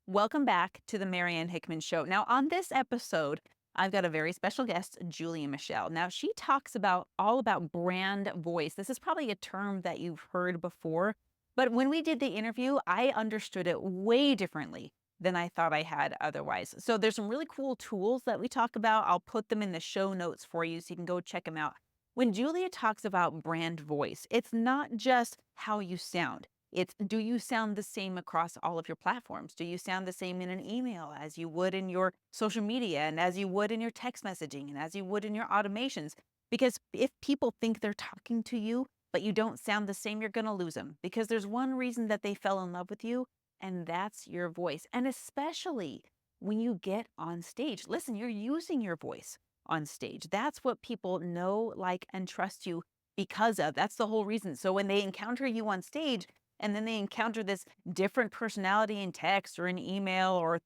Welcome back to the Marianne Hickman Show. Now, on this episode, I've got a very special guest, Julia Michelle. Now, she talks about all about brand voice. This is probably a term that you've heard before, but when we did the interview, I understood it way differently than I thought I had otherwise. So there's some really cool tools that we talk about. I'll put them in the show notes for you so you can go check them out. When Julia talks about brand voice, it's not just how you sound. It's, do you sound the same across all of your platforms? Do you sound the same in an email as you would in your social media and as you would in your text messaging and as you would in your automations? Because if people think they're talking to you, but you don't sound the same, you're going to lose them because there's one reason that they fell in love with you, and that's your voice. And especially when you get on stage, listen, you're using your voice on stage. That's what people know, like, and trust you because of. That's the whole reason. So when they encounter you on stage, and then they encounter this different personality in text or in email or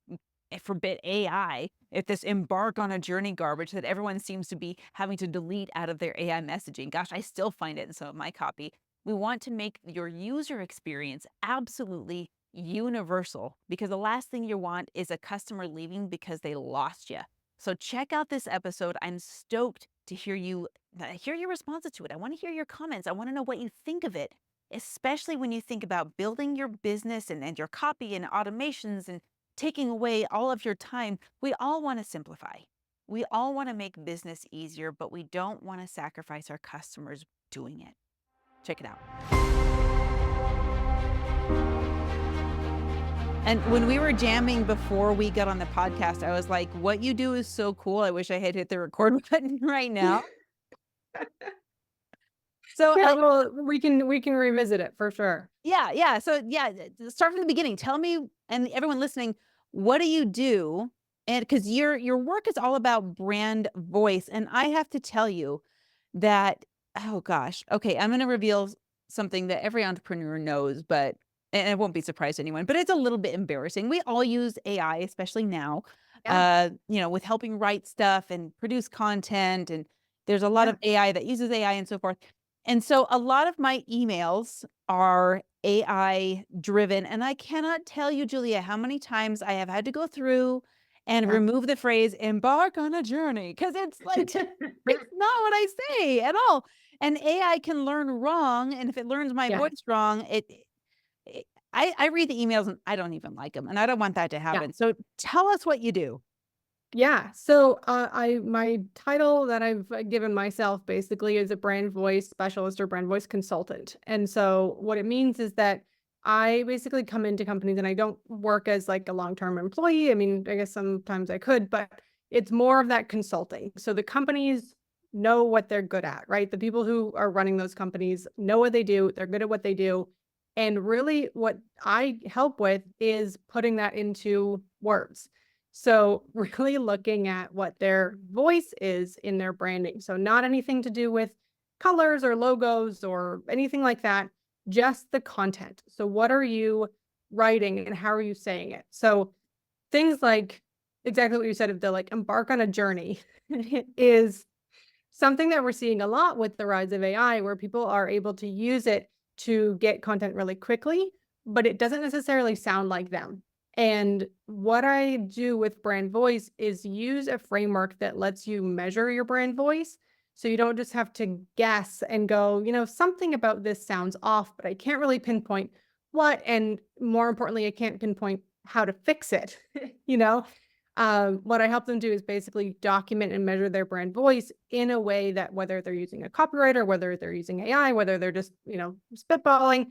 forbid AI, if this embark on a journey garbage that everyone seems to be having to delete out of their AI messaging. Gosh, I still find it in some of my copy. We want to make your user experience absolutely universal because the last thing you want is a customer leaving because they lost you. So check out this episode. I'm stoked to hear your responses to it. I want to hear your comments. I want to know what you think of it, especially when you think about building your business and your copy and automations and taking away all of your time. We all want to simplify. We all want to make business easier, but we don't want to sacrifice our customers doing it. Check it out. And when we were jamming before we got on the podcast, I was like, what you do is so cool. I wish I had hit the record button right now. So Yeah, well, we can revisit it for sure. Yeah. So start from the beginning. Tell me and everyone listening, what do you do? And because your work is all about brand voice, and I have to tell you that, oh gosh, okay, I'm going to reveal something that every entrepreneur knows, but and it won't be surprised to anyone, but it's a little bit embarrassing. We all use AI, especially now, Yeah. with helping write stuff and produce content, and there's a lot Yeah. of AI that uses AI and so forth. And so a lot of my emails are AI driven. And I cannot tell you, Julia, how many times I have had to go through and Yeah. remove the phrase embark on a journey because it's like, it's not what I say at all. And AI can learn wrong. And if it learns my Yeah. voice wrong, I read the emails and I don't even like them. And I don't want that to Yeah. happen. So tell us what you do. Yeah. So my title that I've given myself basically is a brand voice specialist or brand voice consultant. And so what it means is that I basically come into companies and I don't work as like a long-term employee. I mean, I guess sometimes I could, but it's more of that consulting. So the companies know what they're good at, right? The people who are running those companies know what they do. They're good at what they do. And really what I help with is putting that into words. So really looking at what their voice is in their branding. So not anything to do with colors or logos or anything like that, just the content. So what are you writing and how are you saying it? So things like exactly what you said of the like embark on a journey is something that we're seeing a lot with the rise of AI, where people are able to use it to get content really quickly, but it doesn't necessarily sound like them. And what I do with brand voice is use a framework that lets you measure your brand voice. So you don't just have to guess and go, something about this sounds off, but I can't really pinpoint what. And more importantly, I can't pinpoint how to fix it. you know, what I help them do is basically document and measure their brand voice in a way that whether they're using a copywriter, whether they're using AI, whether they're just, spitballing,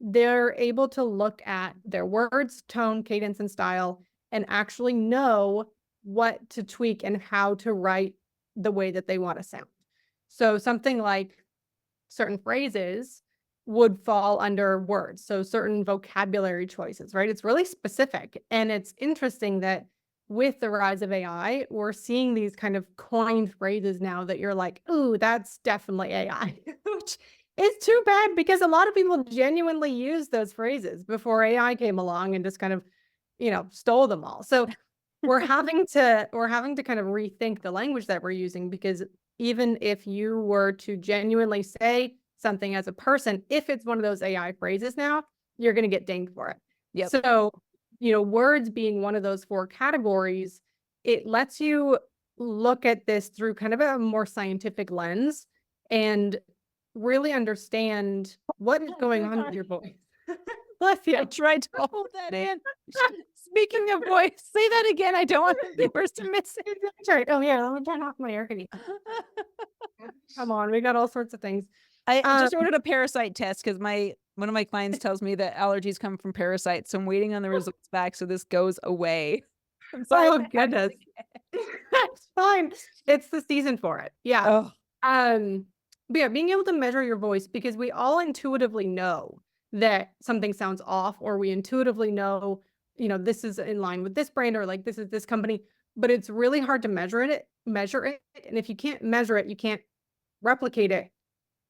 they're able to look at their words, tone, cadence, and style and actually know what to tweak and how to write the way that they want to sound. So something like certain phrases would fall under words. So certain vocabulary choices, right? It's really specific. And it's interesting that with the rise of AI, we're seeing these kind of coined phrases now that you're like, ooh, that's definitely AI, which is too bad because a lot of people genuinely used those phrases before AI came along and just kind of, stole them all. So we're having to kind of rethink the language that we're using because even if you were to genuinely say something as a person, if it's one of those AI phrases now, you're going to get dinged for it. Yep. So words being one of those 4 categories, it lets you look at this through kind of a more scientific lens and really understand what is I'm going so on with sorry. your voice. Bless you. I tried to hold that in. Speaking of voice, say that again. I don't want the viewers to miss it. That's right. Oh, yeah, let me turn off my air conditioner. Come on, we got all sorts of things. I Um, just ordered a parasite test because my one of my clients tells me that allergies come from parasites, so I'm waiting on the results back so this goes away. I'm sorry if oh, it happens goodness. again. That's fine. It's the season for it. Yeah. Oh, Um, but yeah, being able to measure your voice because we all intuitively know that something sounds off, or we intuitively know, this is in line with this brand, or like this is this company, but it's really hard to measure it. And if you can't measure it, you can't replicate it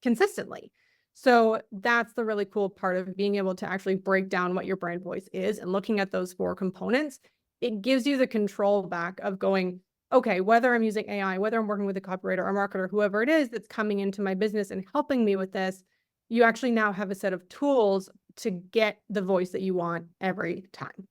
consistently. So that's the really cool part of being able to actually break down what your brand voice is and looking at those 4 components. It gives you the control back of going, okay, whether I'm using AI, whether I'm working with a copywriter or marketer, whoever it is that's coming into my business and helping me with this, you actually now have a set of tools to get the voice that you want every time.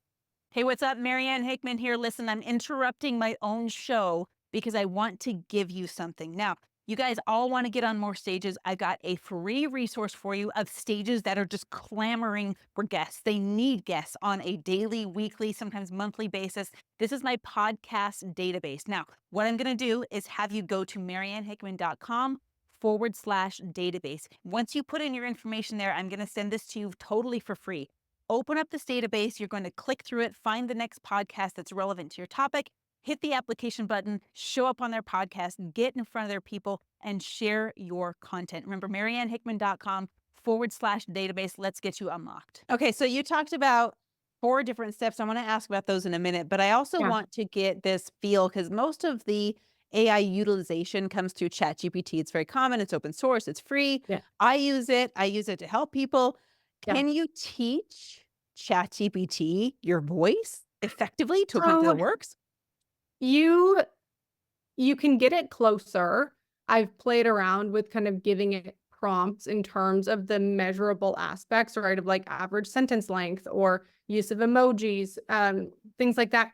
hey, what's up? Marianne Hickman here. Listen, I'm interrupting my own show because I want to give you something. Now, you guys all want to get on more stages. I got a free resource for you of stages that are just clamoring for guests. They need guests on a daily, weekly, sometimes monthly basis. This is my podcast database. Now, what I'm going to do is have you go to mariannehickman.com/database. Once you put in your information there, I'm going to send this to you totally for free. Open up this database. You're going to click through it, find the next podcast that's relevant to your topic, hit the application button, show up on their podcast, get in front of their people, and share your content. Remember, mariannehickman.com/database. Let's get you unlocked. Okay, so you talked about 4 different steps. I want to ask about those in a minute, but I also Yeah. want to get this feel because most of the AI utilization comes through ChatGPT. It's very common, it's open source, it's free. Yeah. I use it to help people. Yeah. Can you teach ChatGPT your voice effectively to a point that So it works? you You can get it closer. I've played around with kind of giving it prompts in terms of the measurable aspects, right? Of like average sentence length or use of emojis, things like that.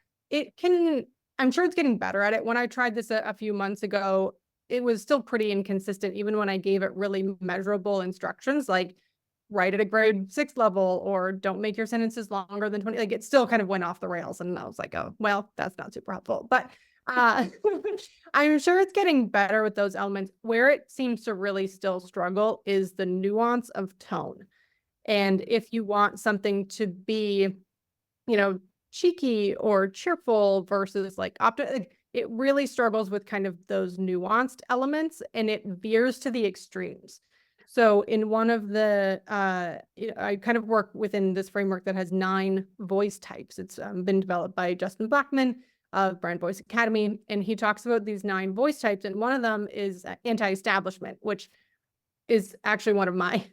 I'm sure it's getting better at it. When I tried this a few months ago, it was still pretty inconsistent, even when I gave it really measurable instructions, like write at a grade 6 level or don't make your sentences longer than 20. Like it still kind of went off the rails. And I was like, oh, well, that's not super helpful. But uh, I'm sure it's getting better with those elements. Where it seems to really still struggle is the nuance of tone. And if you want something to be, cheeky or cheerful versus like it really struggles with kind of those nuanced elements and it veers to the extremes. So in one of the, I kind of work within this framework that has 9 voice types. It's been developed by Justin Blackman of Brand Voice Academy. And he talks about these 9 voice types. And one of them is anti-establishment, which is actually one of my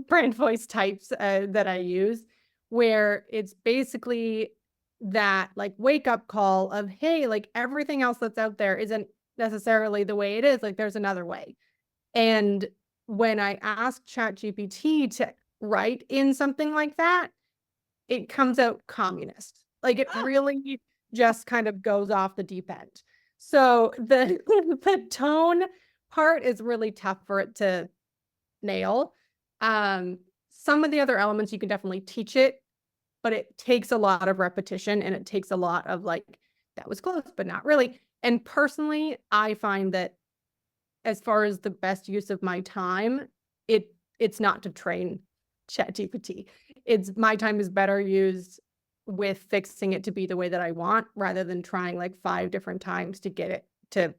brand voice types that I use, where it's basically that like wake up call of, hey, like everything else that's out there isn't necessarily the way it is. Like there's another way. And when I ask ChatGPT to write in something like that, it comes out communist. Like it really just kind of goes off the deep end. So the the tone part is really tough for it to nail. Some of the other elements you can definitely teach it, but it takes a lot of repetition and it takes a lot of like, that was close, but not really. And personally, I find that as far as the best use of my time, it's not to train ChatGPT. It's my time is better used with fixing it to be the way that I want rather than trying like 5 different times to get it to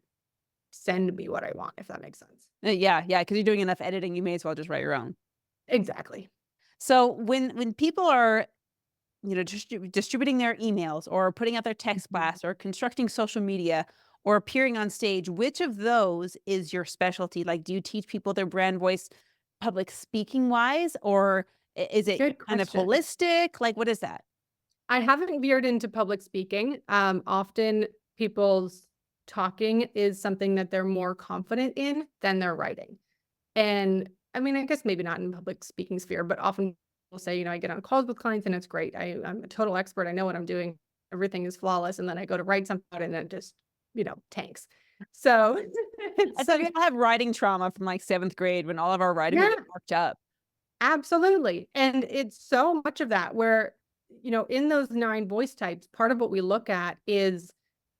send me what I want, if that makes sense. Yeah, yeah, because you're doing enough editing, you may as well just write your own. Exactly. So when people are, distributing their emails or putting out their text Mhm. blasts or constructing social media or appearing on stage, which of those is your specialty? Like, do you teach people their brand voice public speaking wise, or is it Good kind of question. holistic? Like, what is that? I haven't veered into public speaking. Often people's talking is something that they're more confident in than their writing. And I mean, I guess maybe not in public speaking sphere, but often say, I get on calls with clients and it's great. I'm a total expert. I know what I'm doing. Everything is flawless. And then I go to write something out and it just, tanks. So I it's think we like, all have writing trauma from, like, 7th grade when all of our writing would yeah, get marked up. absolutely. And it's so much of that where, in those 9 voice types, part of what we look at is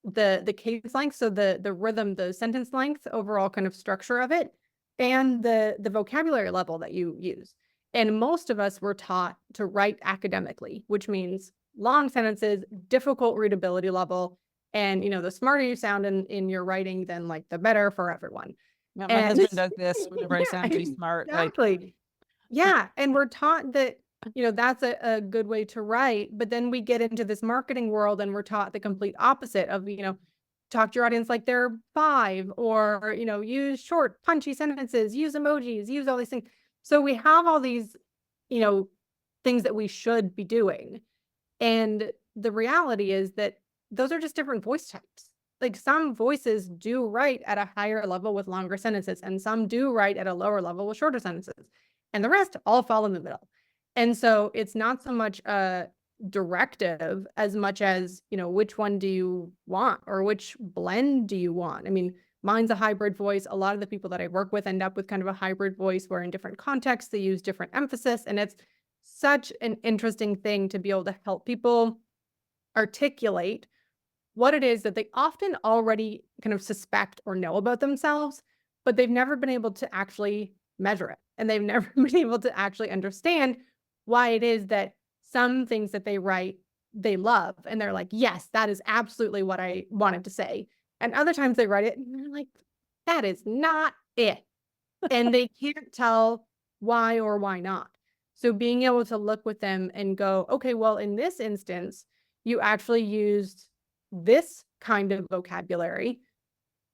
the cadence length, so the rhythm, the sentence length, overall kind of structure of it, and the vocabulary level that you use. And most of us were taught to write academically, which means long sentences, difficult readability level, and the smarter you sound in your writing, then like the better for everyone. Yeah, my And husband does this whenever I yeah, sound too smart, like, exactly. Yeah, and we're taught that, that's a good way to write, but then we get into this marketing world and we're taught the complete opposite of, talk to your audience like they're 5 or, use short, punchy sentences, use emojis, use all these things. So we have all these, you know, things that we should be doing. And the reality is that those are just different voice types. Like some voices do write at a higher level with longer sentences, and some do write at a lower level with shorter sentences. And the rest all fall in the middle. And so it's not so much a directive as much as, which one do you want or which blend do you want? I mean, mine's a hybrid voice. A lot of the people that I work with end up with kind of a hybrid voice where in different contexts they use different emphasis. And it's such an interesting thing to be able to help people articulate what it is that they often already kind of suspect or know about themselves, but they've never been able to actually measure it. And they've never been able to actually understand why it is that some things that they write, they love. And they're like, yes, that is absolutely what I wanted to say. And other times they write it and they're like, that is not it. And they can't tell why or why not. So being able to look with them and go, okay, well, in this instance, you actually used this kind of vocabulary.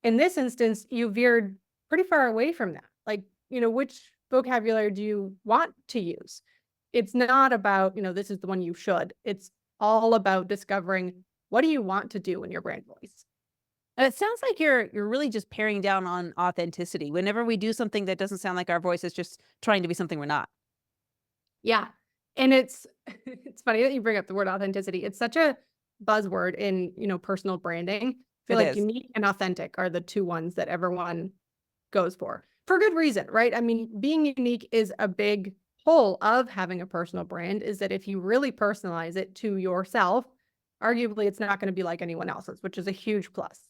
In this instance, you veered pretty far away from that. Like, which vocabulary do you want to use? It's not about, this is the one you should. It's all about discovering what do you want to do in your brand voice. it sounds like you're really just paring down on authenticity. Whenever we do something that doesn't sound like our voice, it's just trying to be something we're not. Yeah. And it's it's funny that you bring up the word authenticity. It's such a buzzword in, personal branding. I feel It like is. unique and authentic are the 2 ones that everyone goes for good reason, right? I mean, being unique is a big pull of having a personal brand is that if you really personalize it to yourself, arguably it's not going to be like anyone else's, which is a huge plus.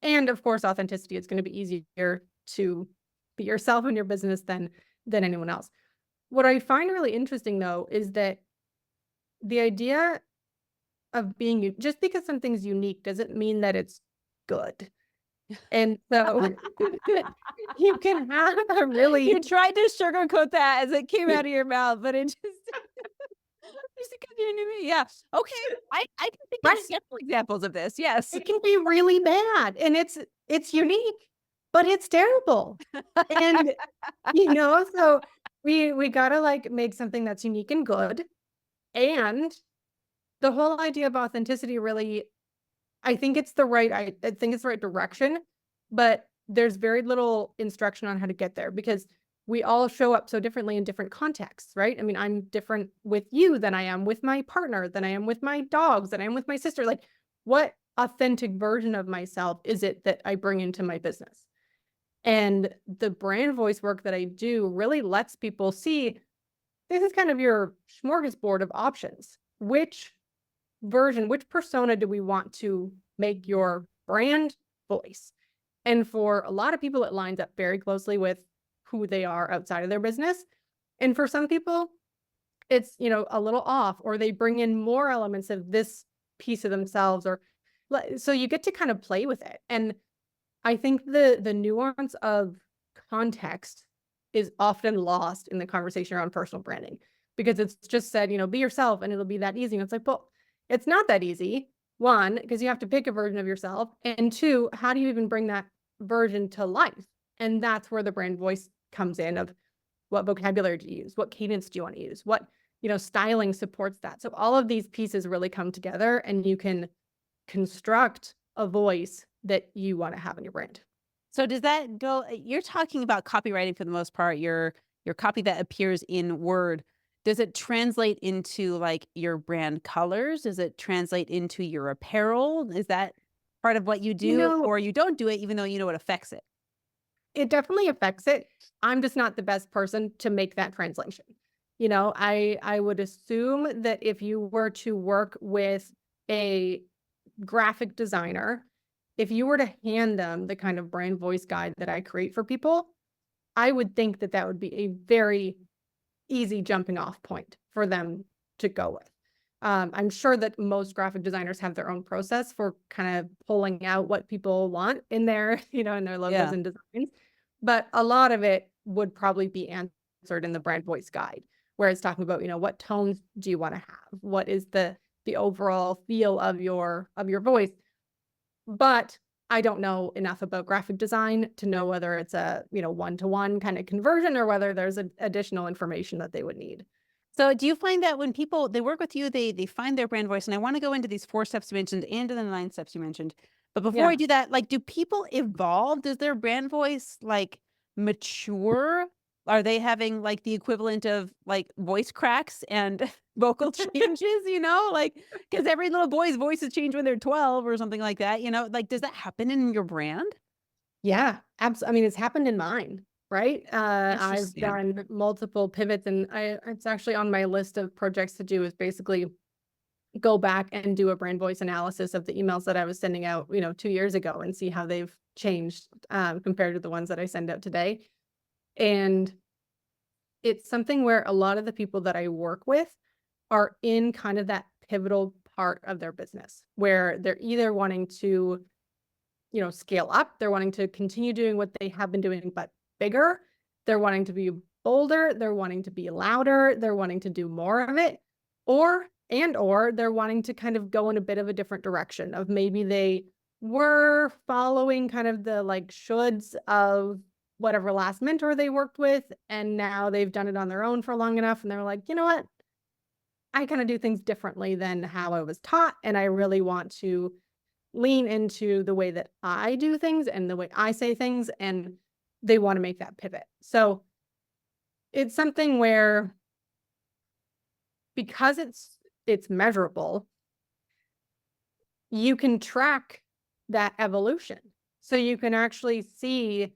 And of course, authenticity is going to be easier to be yourself in your business than anyone else. What I find really interesting though is that the idea of being just because something's unique doesn't mean that it's good. And so you can have a You really tried to sugarcoat that as it came out of your mouth, but it just just because you're new to me. Yeah. Okay. I can think of right, several examples of this. Yes. it can be really bad and it's unique, but it's terrible. And so we gotta like make something that's unique and good. And the whole idea of authenticity really I think it's the right direction, but there's very little instruction on how to get there because we all show up so differently in different contexts, right? I mean, I'm different with you than I am with my partner, than I am with my dogs, than I am with my sister. Like, what authentic version of myself is it that I bring into my business? And the brand voice work that I do really lets people see this is kind of your smorgasbord of options. Which persona do we want to make your brand voice? And for a lot of people, it lines up very closely with who they are outside of their business. And for some people, it's, a little off, or they bring in more elements of this piece of themselves, or so you get to kind of play with it. And I think the nuance of context is often lost in the conversation around personal branding because it's just said, be yourself and it'll be that easy. And it's like, well, it's not that easy. One, because you have to pick a version of yourself. And two, how do you even bring that version to life? And that's where the brand voice comes in of what vocabulary do you use? What cadence do you want to use? What, styling supports that. So all of these pieces really come together and you can construct a voice that you want to have in your brand. So does that go you're talking about copywriting for the most part, your copy that appears in Word. Does it translate into, like, your brand colors? Does it translate into your apparel? Is that part of what you You do, know, or you don't do it even though you know it affects it? it definitely affects it. I'm just not the best person to make that translation. I would assume that if you were to work with a graphic designer, if you were to hand them the kind of brand voice guide that I create for people, I would think that that would be a very easy jumping off point for them to go with. I'm sure that most graphic designers have their own process for kind of pulling out what people want in their, in their logos Yeah. and designs. But a lot of it would probably be answered in the brand voice guide, where it's talking about, what tones do you want to have? What is the overall feel of your voice? But I don't know enough about graphic design to know whether it's a, one-to-one kind of conversion or whether there's additional information that they would need. So do you find that when people they work with you, they find their brand voice, and I wanna go into these 4 steps you mentioned and to the 9 steps you mentioned. But before I Yeah. do that, like, do people evolve? Does their brand voice, like, mature? Are they having, like, the equivalent of, like, voice cracks and vocal changes, you know? Like, because every little boy's voices change when they're 12 or something like that, you know? Like, does that happen in your brand? Yeah, I mean, it's happened in mine, right? I've Interesting. done multiple pivots, and it's actually on my list of projects to do is basically go back and do a brand voice analysis of the emails that I was sending out, 2 years ago and see how they've changed, compared to the ones that I send out today. And it's something where a lot of the people that I work with are in kind of that pivotal part of their business where they're either wanting to, scale up, they're wanting to continue doing what they have been doing, but bigger. They're wanting to be bolder, they're wanting to be louder, they're wanting to do more of it, or they're wanting to kind of go in a bit of a different direction of maybe they were following kind of the like shoulds of whatever last mentor they worked with, and now they've done it on their own for long enough and they're like, you know what? I kind of do things differently than how I was taught, and I really want to lean into the way that I do things and the way I say things, and they wanna make that pivot. So, it's something where because it's measurable, you can track that evolution. So, you can actually see,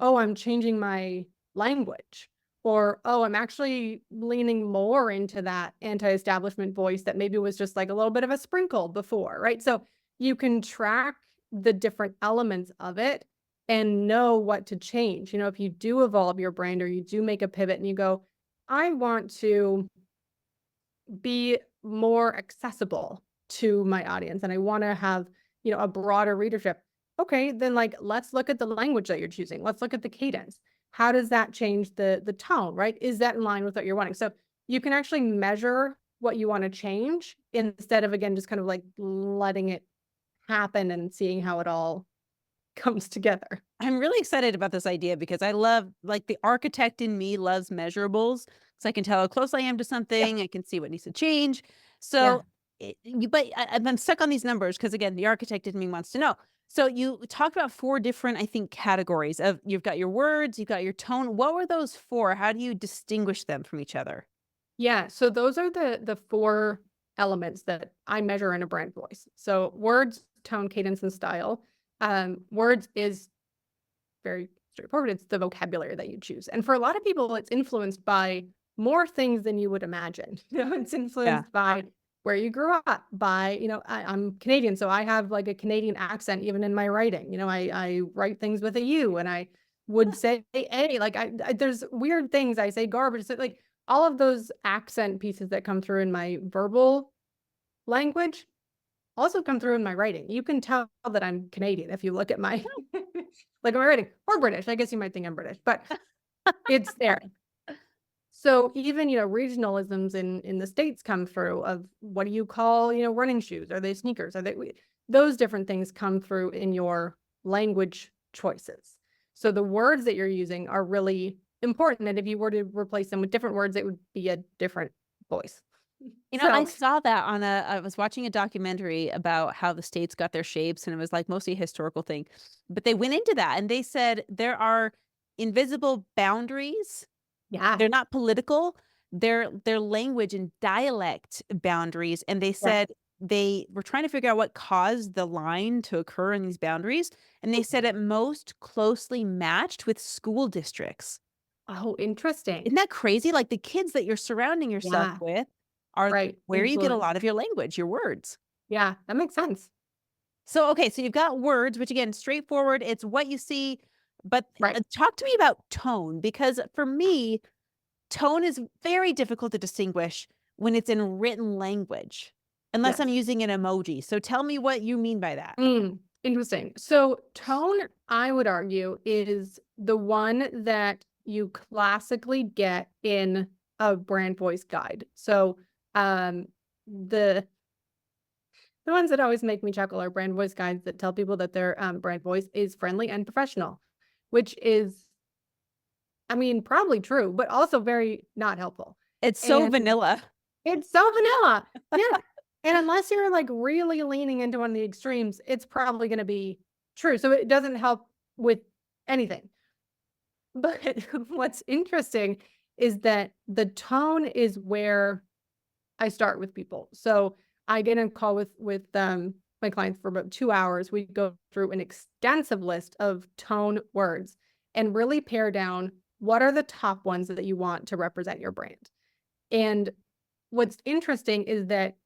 "Oh, I'm changing my language," or, "Oh, I'm actually leaning more into that anti-establishment voice that maybe was just, like, a little bit of a sprinkle before," right? So, you can track the different elements of it and know what to change. If you do evolve your brand or you do make a pivot and you go, "I want to be more accessible to my audience, and I wanna have, a broader readership." Okay, then, like, let's look at the language that you're choosing. Let's look at the cadence. How does that change the tone, right? Is that in line with what you're wanting? So, you can actually measure what you wanna change instead of, again, just kind of, like, letting it happen and seeing how it all comes together. I'm really excited about this idea because I love like, the architect in me loves measurables, so I can tell how close I am to Yeah, something, I can see what needs to change. yeah. So, but I'm stuck on these numbers because again, the architect in me wants to know. So you talked about 4 different, I think, categories of you've got your words, you've got your tone. What were those for? How do you distinguish them from each other? Yeah, so those are the 4 elements that I measure in a brand voice. So words, tone, cadence, and style. Words is very straightforward. It's the vocabulary that you choose. And for a lot of people, it's influenced by more things than you would imagine. It's Yeah. influenced by where you grew up, by, I'm Canadian, so I have like a Canadian accent even in my writing. I write things with a U and I would say a like there's weird things I say garbage. So like all of those accent pieces that come through in my verbal language also come through in my writing. You can tell that I'm Canadian if you look at my like my writing, or British. I guess you might think I'm British, but it's there. So even, regionalisms in the States come through of what do you call, running shoes? Are they sneakers? Are they those different things come through in your language choices. So the words that you're using are really important. And if you were to replace them with different words, it would be a different voice. You know, I So saw that on a I was watching a documentary about how the states got their shapes, and it was, like, mostly a historical thing, but they went into that, and they said there are invisible boundaries. yeah. They're not political. their language and dialect boundaries, and they Yeah. said they were trying to figure out what caused the line to occur in these boundaries, and they said it most closely matched with school districts. Oh, interesting. Isn't that crazy? Like, the kids that you're surrounding yourself Yeah. with are Right. where you get a Influence. lot of your language, your words. Yeah, that makes sense. So, okay, so you've got words, which again, straightforward, it's what you see, but, Right. talk to me about tone, because for me, tone is very difficult to distinguish when it's in written language, unless I'm Yes. using an emoji. So tell me what you mean by that. Interesting. So tone, I would argue, is the one that you classically get in a brand voice guide. So um the the ones that always make me chuckle are brand voice guides that tell people that their brand voice is friendly and professional, which is, I mean, probably true, but also very not helpful. It's so And vanilla. it's so vanilla. Yeah. And unless you're, like, really leaning into one of the extremes, it's probably gonna be true. So it doesn't help with anything. But what's interesting is that the tone is where I start with people. So I get in a call with my clients for about 2 hours. We go through an extensive list of tone words and really pare down what are the top ones that you want to represent your brand. And what's interesting is that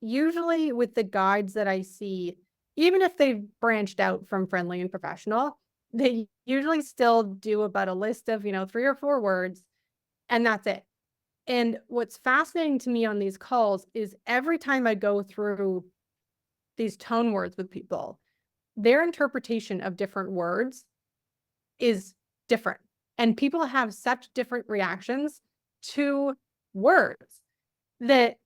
usually with the guides that I see, even if they've branched out from friendly and professional, they usually still do about a list of, 3 or 4 words, and that's it. And what's fascinating to me on these calls is every time I go through these tone words with people, their interpretation of different words is different. And people have such different reactions to words that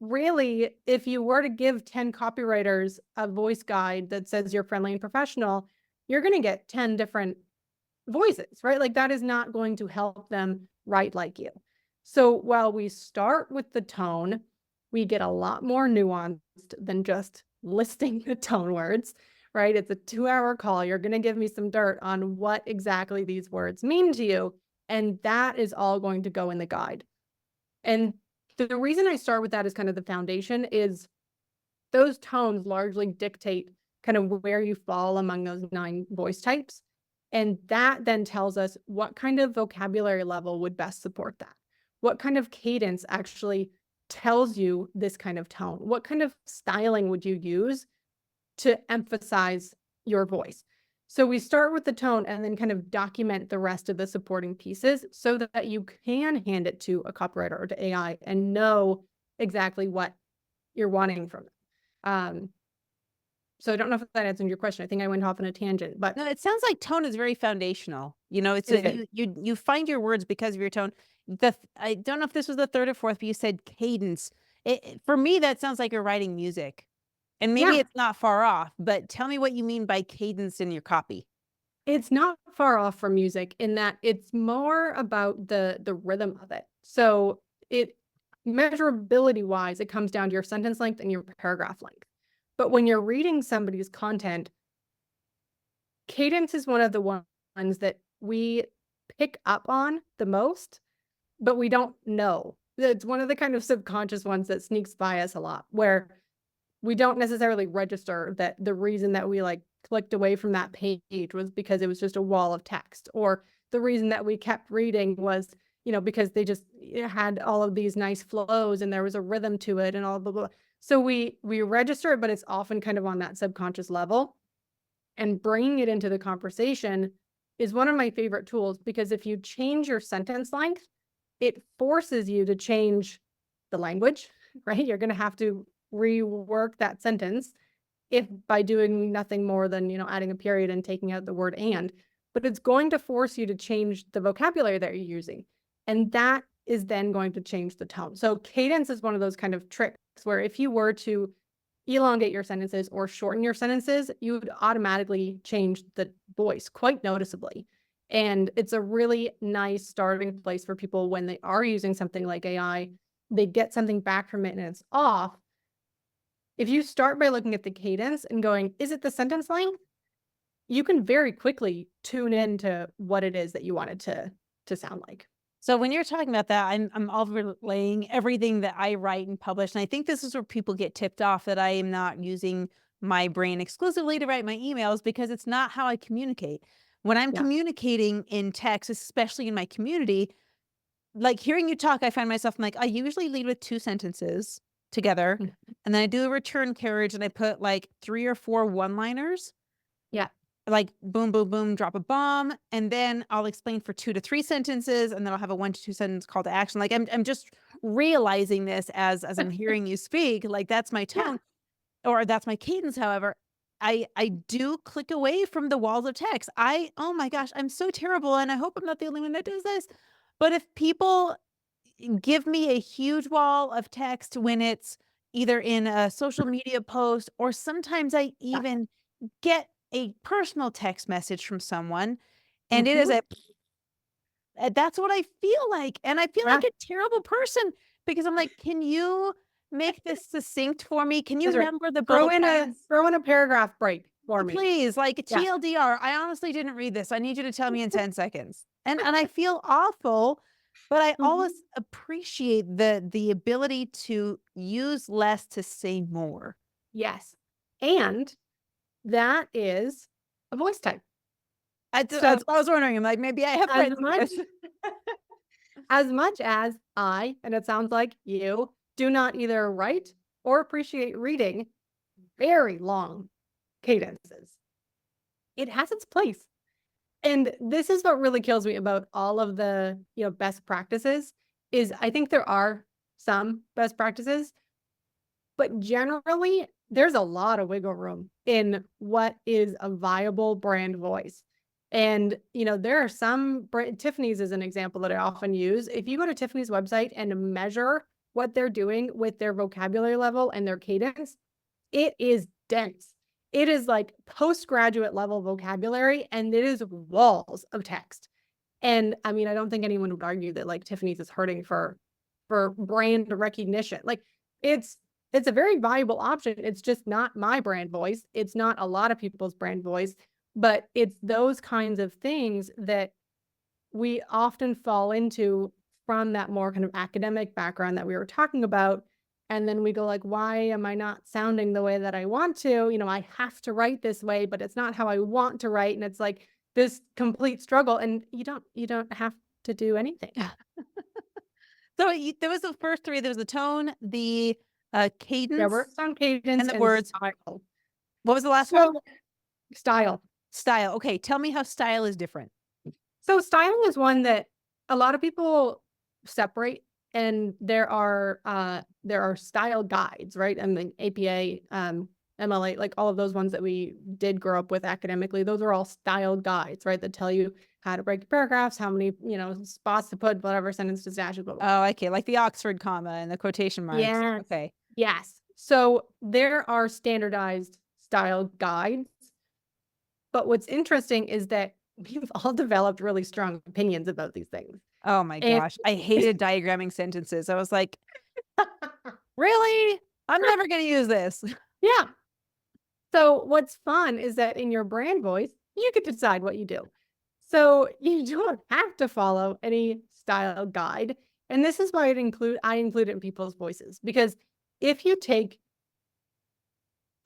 really, if you were to give 10 copywriters a voice guide that says you're friendly and professional, you're going to get 10 different voices, right? Like that is not going to help them write like you. So while we start with the tone, we get a lot more nuanced than just listing the tone words, right? It's a 2 hour call. You're going to give me some dirt on what exactly these words mean to you. And that is all going to go in the guide. And the reason I start with that as kind of the foundation is those tones largely dictate kind of where you fall among those 9 voice types. And that then tells us what kind of vocabulary level would best support that. What kind of cadence actually tells you this kind of tone? What kind of styling would you use to emphasize your voice? So we start with the tone and then kind of document the rest of the supporting pieces so that you can hand it to a copywriter or to AI and know exactly what you're wanting from it. Um, so I don't know if that answers your question. I think I went off on a tangent, but No, it sounds like tone is very foundational. It's it a is. you find your words because of your tone. I don't know if this was the 3rd or 4th, but you said cadence. For me, that sounds like you're writing music, and maybe Yeah, it's not far off, but tell me what you mean by cadence in your copy. it's not far off from music in that it's more about the rhythm of it. So it measurability wise, it comes down to your sentence length and your paragraph length. But when you're reading somebody's content, cadence is one of the ones that we pick up on the most, but we don't know. It's one of the kind of subconscious ones that sneaks by us a lot, where we don't necessarily register that the reason that we like clicked away from that page was because it was just a wall of text, or the reason that we kept reading was, because they just had all of these nice flows and there was a rhythm to it and all blah, blah. So we register it, but it's often kind of on that subconscious level. And bringing it into the conversation is one of my favorite tools because if you change your sentence length, it forces you to change the language, right? You're going to have to rework that sentence if by doing nothing more than, adding a period and taking out the word and, but it's going to force you to change the vocabulary that you're using. And that is then going to change the tone. So cadence is one of those kind of tricks where if you were to elongate your sentences or shorten your sentences, you would automatically change the voice quite noticeably. And it's a really nice starting place for people when they are using something like AI. They get something back from it and it's off. If you start by looking at the cadence and going, is it the sentence length? You can very quickly tune into what it is that you want it to sound like. So when you're talking about that, I'm overlaying everything that I write and publish, and I think this is where people get tipped off that I am not using my brain exclusively to write my emails because it's not how I communicate. When I'm Yeah. communicating in text, especially in my community, like hearing you talk, I find myself I'm like, I usually lead with 2 sentences together, Mm. and then I do a return carriage and I put like 3 or 4 one-liners, Yeah. like boom, boom, boom, drop a bomb, and then I'll explain for 2 to 3 sentences, and then I'll have a 1 to 2 sentence call to action. Like I'm just realizing this as I'm hearing you speak, like that's my Yeah. tone or that's my cadence. However, I do click away from the walls of text. Oh my gosh, I'm so terrible, and I hope I'm not the only one that does this. But if people give me a huge wall of text when it's either in a social media post or sometimes I Yeah. even get a personal text message from someone, and it is Mhm. a that's what I feel like, and I feel Yeah. like a terrible person because I'm like, "Can you make this succinct for me? Can you That's right. number the bullet points? Throw in a paragraph break for me. Please, like Yeah. TLDR, I honestly didn't read this. I need you to tell me in 10 seconds." And I feel awful, but I always Mhm. appreciate the ability to use less to say more. Yes. And that is a voice type. That's So what I was wondering. I'm like, maybe I have as friends with much this. as much as I, and it sounds like you, do not either write or appreciate reading very long cadences, it has its place. And this is what really kills me about all of the, best practices is I think there are some best practices, but generally there's a lot of wiggle room in what is a viable brand voice. And, there are Tiffany's is an example that I often use. If you go to Tiffany's website and measure what they're doing with their vocabulary level and their cadence, it is dense. It is like postgraduate level vocabulary and it is walls of text. And I mean, I don't think anyone would argue that like Tiffany's is hurting for brand recognition. Like it's it's a very valuable option. It's just not my brand voice. It's not a lot of people's brand voice, but it's those kinds of things that we often fall into from that more kind of academic background that we were talking about. And then we go like, why am I not sounding the way that I want to? I have to write this way, but it's not how I want to write. And it's like this complete struggle. And you don't have to do anything. So there was the first 3. There was the tone, the, Yeah, cadence, works on cadence and the and words. style. What was the last one? So style. Style. Okay, tell me how style is different. So styling is one that a lot of people separate, and there are style guides, right? I mean, APA, MLA, like all of those ones that we did grow up with academically, those are all style guides, right? That tell you how to break paragraphs, how many, spots to put whatever sentence to dash, blah, blah, blah. Oh, okay, like the Oxford comma and the quotation marks. Yes. Okay. Yes. So there are standardized style guides, but what's interesting is that we've all developed really strong opinions about these things. Oh my And gosh, I hated diagramming sentences. I was like, "Really? I'm never gonna use this." yeah. So what's fun is that in your brand voice, you get to decide what you do. So you don't have to follow any style guide. And this is why I include it in people's voices because if you take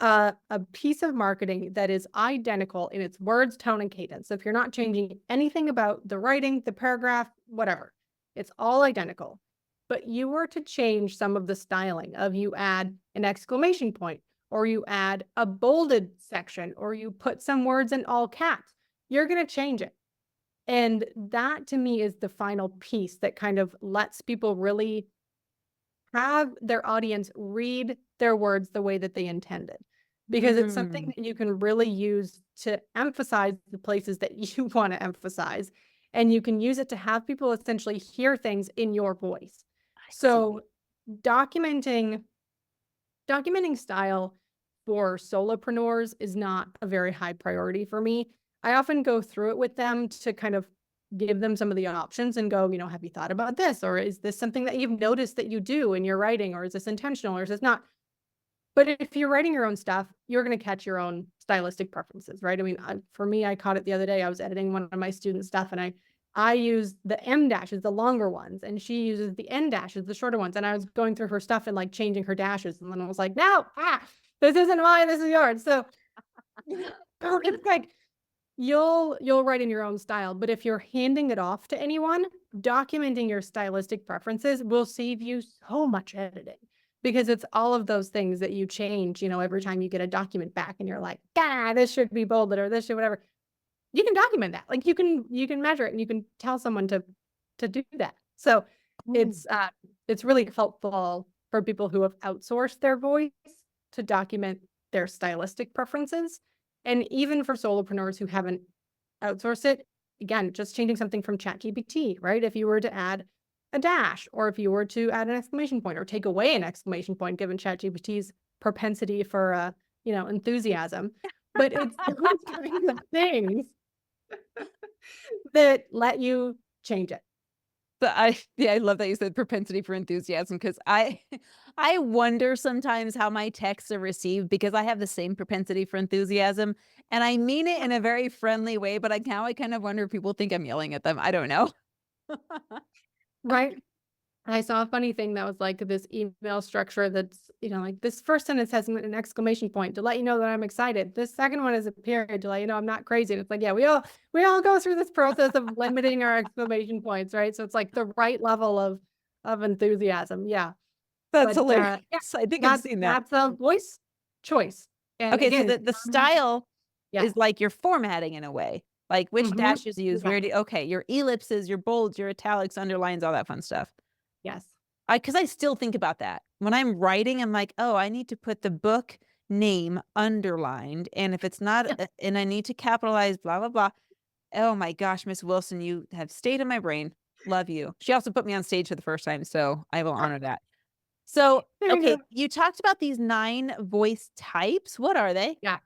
a piece of marketing that is identical in its words, tone, and cadence, so if you're not changing anything about the writing, the paragraph, whatever, it's all identical. But you were to change some of the styling of you add an exclamation point, or you add a bolded section, or you put some words in all caps, you're going to change it. And that to me is the final piece that kind of lets people really have their audience read their words the way that they intended. Because it's something Mm, that you can really use to emphasize the places that you want to emphasize. And you can use it to have people essentially hear things in your voice. I see. So documenting documenting style for solopreneurs is not a very high priority for me. I often go through it with them to kind of give them some of the options and go, have you thought about this? Or is this something that you've noticed that you do in your writing? Or is this intentional or is this not? But if you're writing your own stuff, you're going to catch your own stylistic preferences, right? I mean, for me, I caught it the other day. I was editing one of my student stuff and I use the M dashes, the longer ones, and she uses the N dashes, the shorter ones. And I was going through her stuff and like changing her dashes. And then I was like, no, this isn't mine, this is yours. So it's like you'll write in your own style, but if you're handing it off to anyone, documenting your stylistic preferences will save you so much editing because it's all of those things that you change, every time you get a document back and you're like, "God, this should be bolded or this should whatever." You can document that. Like you can measure it and you can tell someone to do that. So Oh. it's really helpful for people who have outsourced their voice to document their stylistic preferences. And even for solopreneurs who haven't outsourced it, again, just changing something from ChatGPT, right? If you were to add a dash, or if you were to add an exclamation point or take away an exclamation point, given ChatGPT's propensity for enthusiasm. But it's those kinds of things that let you change it. But yeah, I love that you said propensity for enthusiasm because I wonder sometimes how my texts are received because I have the same propensity for enthusiasm, and I mean it in a very friendly way, but now I kind of wonder if people think I'm yelling at them. I don't know. Right? I saw a funny thing that was like this email structure that's, like this first sentence has an exclamation point to let you know that I'm excited. This second one is a period to let you know I'm not crazy. And it's like, yeah, we all go through this process of limiting our exclamation points, right? So it's like the right level of enthusiasm. Yeah. That's But hilarious. yeah, I think I've that's seen that. that's a voice choice. And Okay, so again, the style yeah. is like your formatting in a way, like which Mhm. dashes you use, where Exactly. do okay, your ellipses, your bolds, your italics, underlines, all that fun stuff. Yes. Because I still think about that. When I'm writing, I'm like, "Oh, I need to put the book name underlined, and if it's not and I need to capitalize blah, blah, blah." Oh my gosh, Miss Wilson, you have stayed in my brain. Love you. She also put me on stage for the first time, so I will honor that. So, There you okay, go. you talked about these 9 voice types. What are they? Yeah.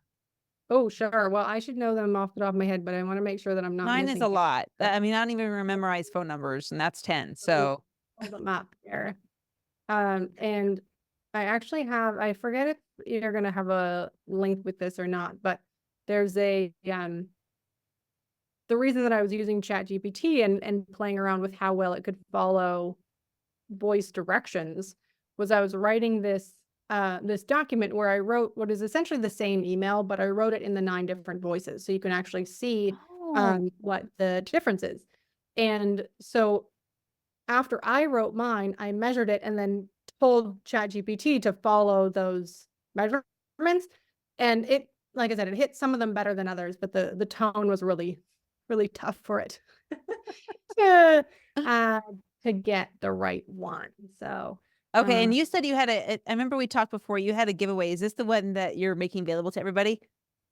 Oh, sure. Well, I should know them off the top of my head, but I wanna make sure that I'm not 9 is a missing any. lot. So, I mean, I don't even memorize phone numbers, and that's 10, let me so pull them up here. And I forget if you're gonna have a link with this or not, but there's the reason that I was using ChatGPT and playing around with how well it could follow voice directions was I was writing this document where I wrote what is essentially the same email, but I wrote it in the 9 different voices, so you can actually see, Oh. what the difference is. And so after I wrote mine, I measured it and then told ChatGPT to follow those measurements, and it like I said, it hit some of them better than others, but the tone was really, really tough for it to, uh, to get the right one. So, Okay, uh, and you said you had I remember we talked before, you had a giveaway. Is this the one that you're making available to everybody?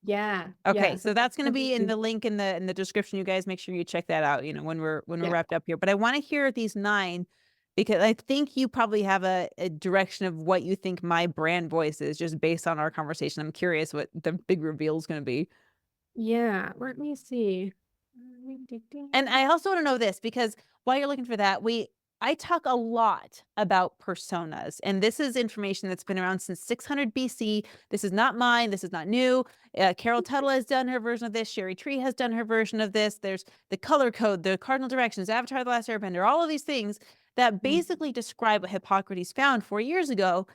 yeah, Okay, yeah, so so that's gonna be in every the link in the description. You guys make sure you check that out, when we're yeah. wrapped up here. But I wanna hear these 9 because I think you probably have a direction of what you think my brand voice is just based on our conversation. I'm curious what the big reveal is gonna be. Yeah, let me see. And I also wanna know this because while you're looking for that, I talk a lot about personas, and this is information that's been around since 600 BC. This is not mine. This is not new. Carol Tuttle has done her version of this. Sherry Tree has done her version of this. There's the color code, the cardinal directions, Avatar: The Last Airbender, all of these things that Mm, basically describe what Hippocrates found 4 years ago,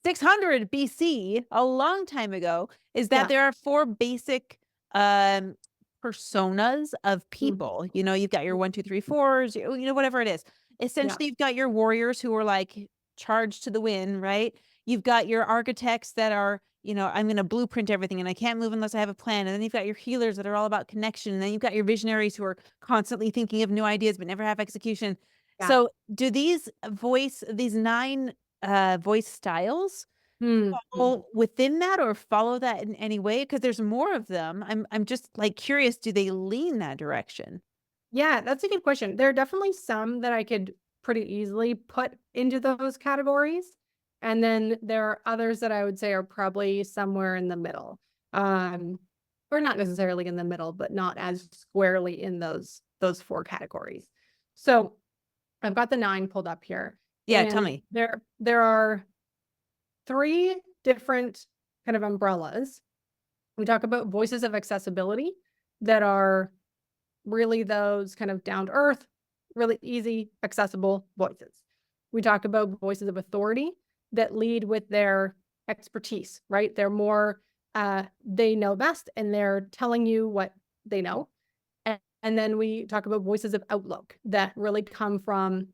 600 BC, a long time ago, is that yeah, there are 4 basic um personas of mm, people. You've got your 1, 2, 3, 4s, whatever it is. yeah, Essentially, you've got your warriors who are like charged to the wind, right? You've got your architects that are, I'm going to blueprint everything and I can't move unless I have a plan. And then you've got your healers that are all about connection. And then you've got your visionaries who are constantly thinking of new ideas but never have execution. yeah. So, do these 9 voice styles Mm, mm. fall within that or follow that in any way? Because there's more of them. I'm just, like, curious, do they lean that direction? Yeah, that's a good question. There are definitely some that I could pretty easily put into those categories. And then there are others that I would say are probably somewhere in the middle. Um, or not necessarily in the middle, but not as squarely in those 4 categories. So I've got the 9 pulled up here. Yeah, tell And me. there are 3 different kind of umbrellas. We talk about voices of accessibility that are really those kind of down to earth, really easy, accessible voices. We talk about voices of authority that lead with their expertise, right? They're more, they know best and they're telling you what they know. And then we talk about voices of outlook that really come from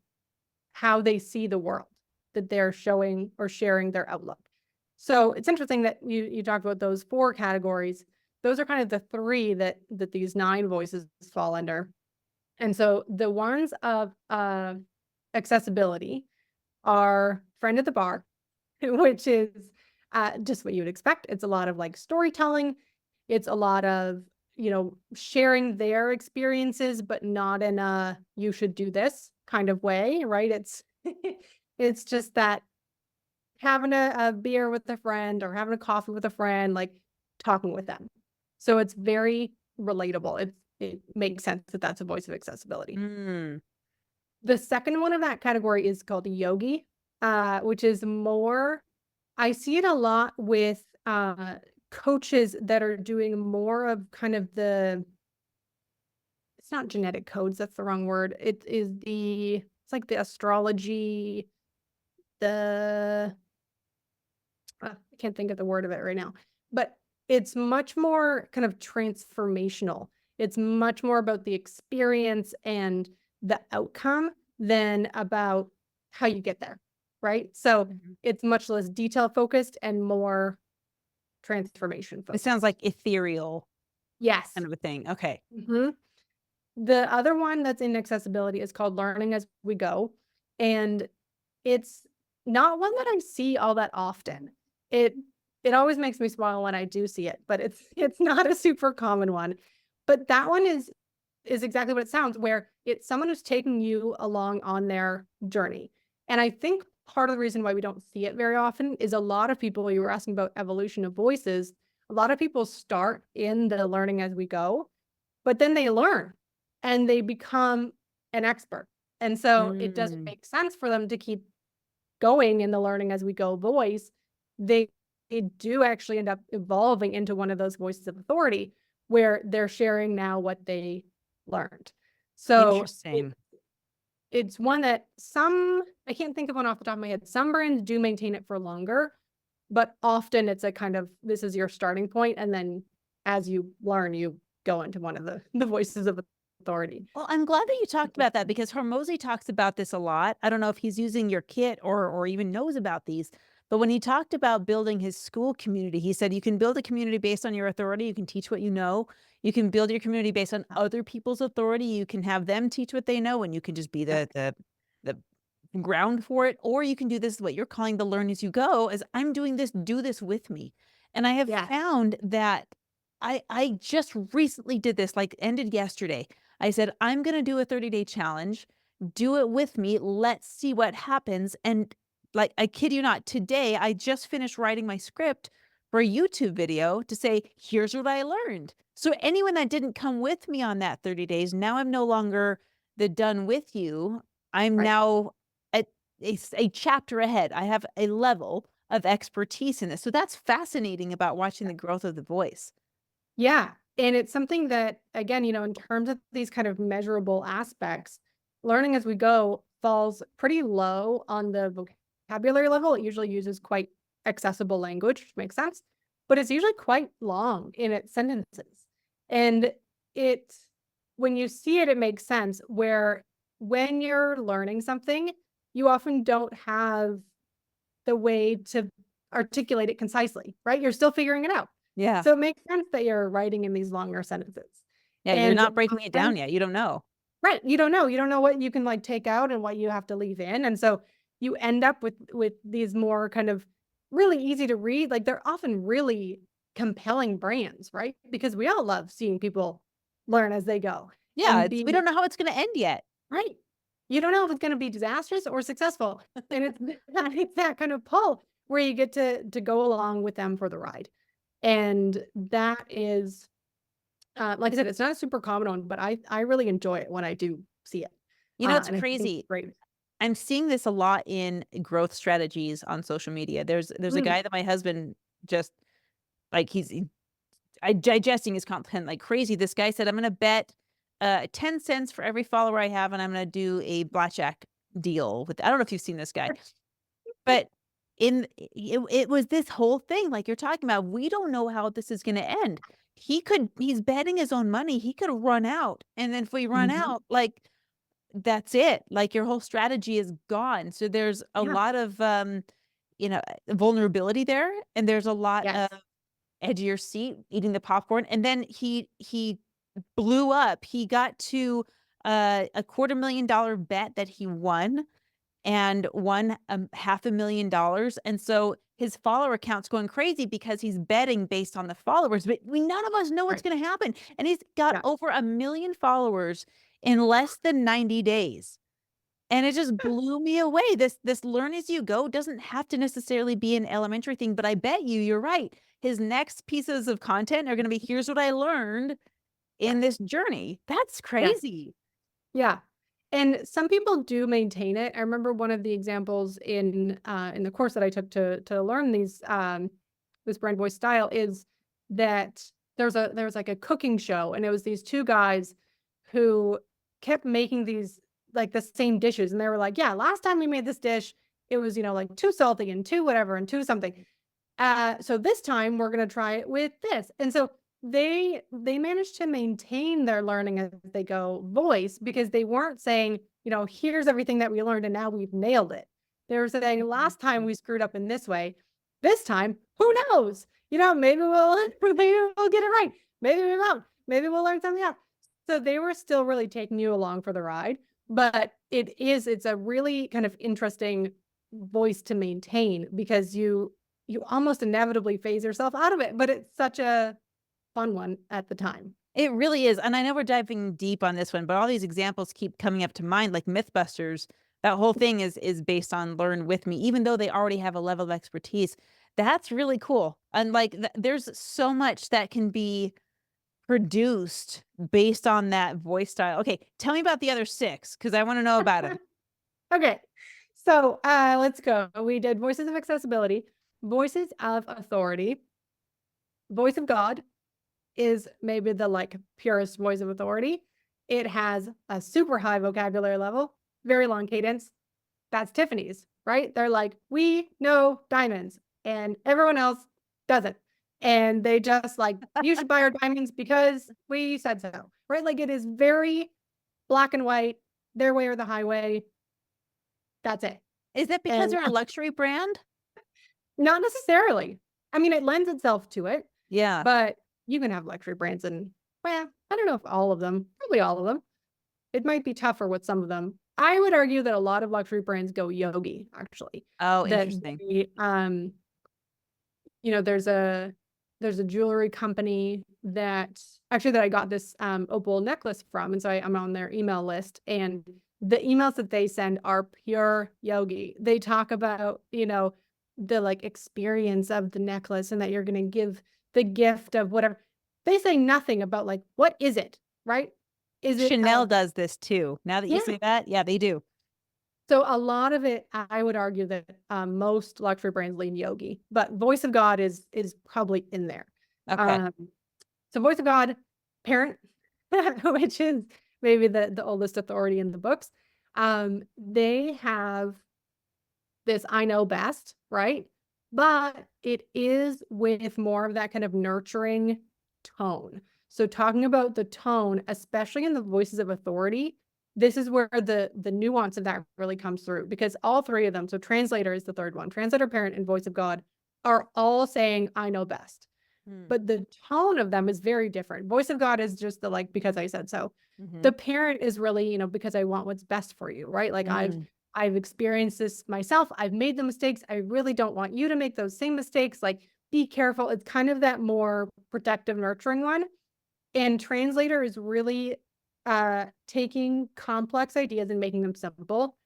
how they see the world, that they're showing or sharing their outlook. So it's interesting that you talked about those 4 categories. Those are kind of the 3 that these 9 voices fall under. And so the ones of, accessibility are friend at the bar, which is, just what you would expect. It's a lot of, like, storytelling. It's a lot of, sharing their experiences, but not in a, "You should do this" kind of way, right? It's it's just that having a beer with a friend or having a coffee with a friend, like, talking with them. So it's very relatable. It makes sense that that's a voice of accessibility. Mm. The second one of that category is called yogi, which is more, I see it a lot with, coaches that are doing more of kind of the, it's not genetic codes, that's the wrong word. It's like the astrology, the I can't think of the word of it right now, but it's much more kind of transformational. It's much more about the experience and the outcome than about how you get there, right? So Mhm. it's much less detail focused and more transformation It sounds focused. like ethereal Yes. kind of a thing. Okay. Mhm. The other one that's in accessibility is called learning as we go. And it's not one that I see all that often. It it always makes me smile when I do see it, but it's it's not a super common one. But that one is exactly what it sounds, where it's someone who's taking you along on their journey. And I think part of the reason why we don't see it very often is a lot of people, you were asking about evolution of voices, a lot of people start in the learning as we go, but then they learn and they become an expert. And so it doesn't Mm. make sense for them to keep going in the learning as we go voice. They they do actually end up evolving into one of those voices of authority where they're sharing now what they learned. So Interesting. it's one that some, I can't think of one off the top of my head. Some brands do maintain it for longer, but often it's a kind of, this is your starting point, and then as you learn, you go into one of the voices of authority. Well, I'm glad that you talked about that because Hormozy talks about this a lot. I don't know if he's using your kit or even knows about these, but when he talked about building his school community, he said you can build a community based on your authority. You can teach what you know. You can build your community based on other people's authority. You can have them teach what they know, and you can just be Yeah. the ground for it. Or you can do this what you're calling the learn as you go. As I'm doing this, do this with me. And I have Yes. found that I just recently did this, like ended yesterday. I said, "I'm gonna do a 30-day challenge. Do it with me. Let's see what happens." And, like, I kid you not, today I just finished writing my script for a YouTube video to say, "Here's what I learned." So anyone that didn't come with me on that 30 days, now I'm no longer the done with you. I'm Right. now at a chapter ahead. I have a level of expertise in this. So that's fascinating about watching the growth of the voice. Yeah. And it's something that, again, in terms of these kind of measurable aspects, learning as we go falls pretty low on the vocabulary level. It usually uses quite accessible language, which makes sense, but it's usually quite long in its sentences. And it's, when you see it, it makes sense. Where when you're learning something, you often don't have the way to articulate it concisely, right? You're still figuring it out. Yeah. So it makes sense that you're writing in these longer sentences. Yeah, you're And not breaking it often, down yet. You don't know. right, you don't know. You don't know what you can like take out and what you have to leave in. And so you end up with these more kind of really easy to read. Like they're often really compelling brands, right? Because we all love seeing people learn as they go Yeah, and it's we be don't know how it's gonna end yet. right. You don't know if it's gonna be disastrous or successful, and it's it's that kind of pull where you get to go along with them for the ride, and that is, like I said, it's not a super common one, but I really enjoy it when I do see it, You know, it's and I think it's crazy. great. I'm seeing this a lot in growth strategies on social media. There's a Mm, guy that my husband just like, digesting his content like crazy. This guy said, "I'm gonna bet 10 cents for every follower I have, and I'm gonna do a blackjack deal with I don't know if you've seen this guy, but it was this whole thing like you're talking about, we don't know how this is gonna end. He's betting his own money, he could run out, and then if we run Mhm. out, like, that's it, like, your whole strategy is gone, so there's a Yeah. lot of, vulnerability there, and there's a lot Yes. of edge of your seat, eating the popcorn, and then he blew up. He got to, a $250,000 bet that he won $500,000, and so his follower count's going crazy because he's betting based on the followers, but we none of us know what's Right. gonna happen, and he's got Yeah. over 1,000,000 followers in less than 90 days. And it just blew me away. This learn as you go doesn't have to necessarily be an elementary thing, but I bet you're right. His next pieces of content are gonna be, "Here's what I learned in Yes. this journey." That's Yes. crazy. Yeah. And some people do maintain it. I remember one of the examples in the course that I took to learn this brand voice style is that there was like a cooking show, and it was these two guys who kept making these like the same dishes, and they were like, yeah, last time we made this dish, it was, like too salty and too whatever and too something. So this time we're gonna try it with this. And so they managed to maintain their learning as they go voice because they weren't saying, here's everything that we learned and now we've nailed it. They were saying last time we screwed up in this way. This time, who knows? Maybe we'll maybe we'll get it right. Maybe we won't. Maybe we'll learn something else. So they were still really taking you along for the ride. But it's a really kind of interesting voice to maintain because you almost inevitably phase yourself out of it, but it's such a fun one at the time. It really is, and I know we're diving deep on this one, but all these examples keep coming up to mind, like Mythbusters. That whole thing is based on learn with me, even though they already have a level of expertise. That's really cool, and, like, there's so much that can be produced based on that voice style. Okay, tell me about the other 6 because I wanna know about them. Okay. So, let's go. We did voices of accessibility, voices of authority, voice of God is maybe the like purest voice of authority. It has a super high vocabulary level, very long cadence. That's Tiffany's, right? They're like, we know diamonds and everyone else doesn't. And they just like, you should buy our diamonds because we said so, right? Like it is very black and white, their way or the highway. That's it. Is it because And they're a luxury brand? not necessarily. I mean, it lends itself to it, Yeah. but you can have luxury brands and, well, I don't know if all of them, probably all of them. It might be tougher with some of them. I would argue that a lot of luxury brands go yogi, actually. Oh, That interesting. they, there's a jewelry company that actually that I got this opal necklace from, and so I'm on their email list, and the emails that they send are pure yogi. They talk about, the like experience of the necklace and that you're going to give the gift of whatever. They say nothing about like what is it, right? Is it Chanel does this too. Now that you yeah. say that, yeah, they do. So a lot of it, I would argue that most luxury brands lean yogi, but Voice of God is probably in there. Okay. Um, so Voice of God, parent, which is maybe the oldest authority in the books. They have this I know best, right? But it is with more of that kind of nurturing tone. So talking about the tone, especially in the voices of authority, this is where the nuance of that really comes through because all three of them, so translator is the third one, translator, parent, and voice of God are all saying I know best. Mm, But the tone of them is very different. Voice of God is just the like because I said so. mhm, The parent is really, because I want what's best for you, right? Like mm. I've experienced this myself. I've made the mistakes. I really don't want you to make those same mistakes. Like be careful. It's kind of that more protective, nurturing one. And translator is really taking complex ideas and making them simple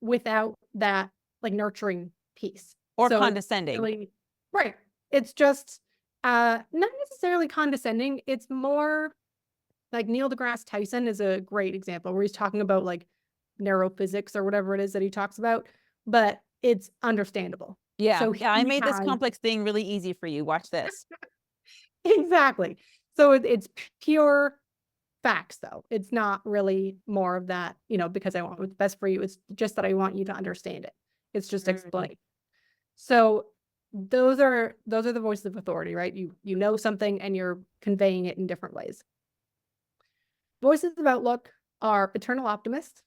without that like nurturing piece. Or So it's condescending. really right. It's just not necessarily condescending. It's more like Neil deGrasse Tyson is a great example where he's talking about like neurophysics or whatever it is that he talks about, but it's understandable. Yeah, So yeah, I he made this has complex thing really easy for you. Watch this. exactly. So it's pure facts though. It's not really more of that, because I want what's best for you. It's just that I want you to understand it. It's just Mm. explain. So those are the voices of authority, right? You know something and you're conveying it in different ways. Voices of outlook are eternal optimist,